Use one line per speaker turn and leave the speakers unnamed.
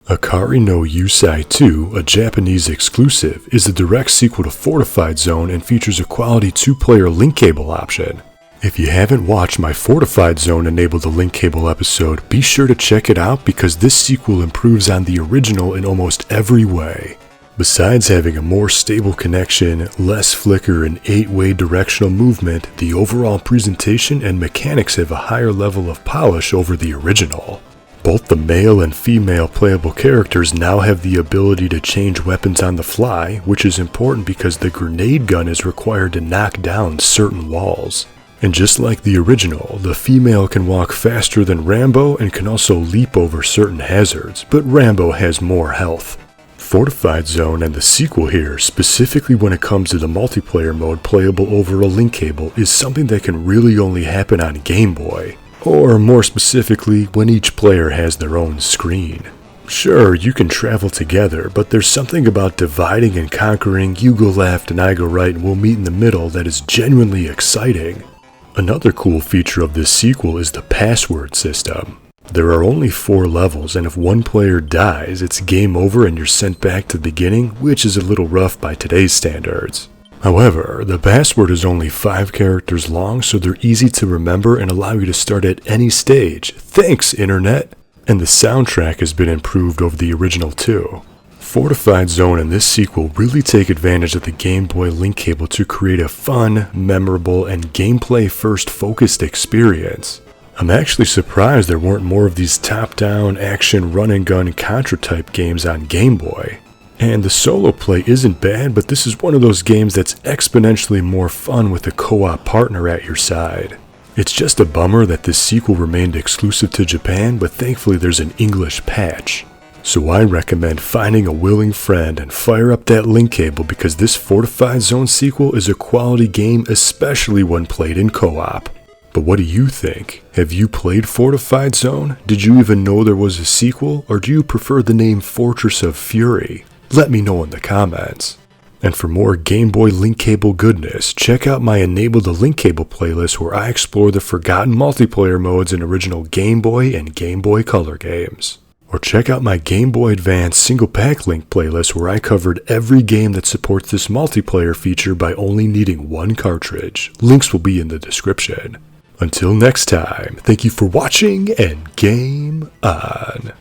Ikari no Yousai 2, a Japanese exclusive, is the direct sequel to Fortified Zone and features a quality 2-player link cable option. If you haven't watched my Fortified Zone Enable the Link Cable episode, be sure to check it out because this sequel improves on the original in almost every way. Besides having a more stable connection, less flicker, and 8-way directional movement, the overall presentation and mechanics have a higher level of polish over the original. Both the male and female playable characters now have the ability to change weapons on the fly, which is important because the grenade gun is required to knock down certain walls. And just like the original, the female can walk faster than Rambo and can also leap over certain hazards, but Rambo has more health. Fortified Zone and the sequel here, specifically when it comes to the multiplayer mode playable over a link cable, is something that can really only happen on Gameboy. Or more specifically, when each player has their own screen. Sure, you can travel together, but there's something about dividing and conquering, you go left and I go right and we'll meet in the middle, that is genuinely exciting. Another cool feature of this sequel is the password system. There are only 4 levels, and if one player dies, it's game over and you're sent back to the beginning, which is a little rough by today's standards. However, the password is only 5 characters long, so they're easy to remember and allow you to start at any stage. Thanks, Internet! And the soundtrack has been improved over the original too. Fortified Zone and this sequel really take advantage of the Game Boy link cable to create a fun, memorable, and gameplay-first focused experience. I'm actually surprised there weren't more of these top-down, action, run-and-gun, Contra-type games on Game Boy. And the solo play isn't bad, but this is one of those games that's exponentially more fun with a co-op partner at your side. It's just a bummer that this sequel remained exclusive to Japan, but thankfully there's an English patch. So I recommend finding a willing friend and fire up that link cable because this Fortified Zone sequel is a quality game, especially when played in co-op. But what do you think? Have you played Fortified Zone? Did you even know there was a sequel, or do you prefer the name Fortress of Fury? Let me know in the comments. And for more Game Boy link cable goodness, check out my Enable the Link Cable playlist where I explore the forgotten multiplayer modes in original Game Boy and Game Boy Color games. Or check out my Game Boy Advance single pack link playlist where I covered every game that supports this multiplayer feature by only needing 1 cartridge. Links will be in the description. Until next time, thank you for watching and game on.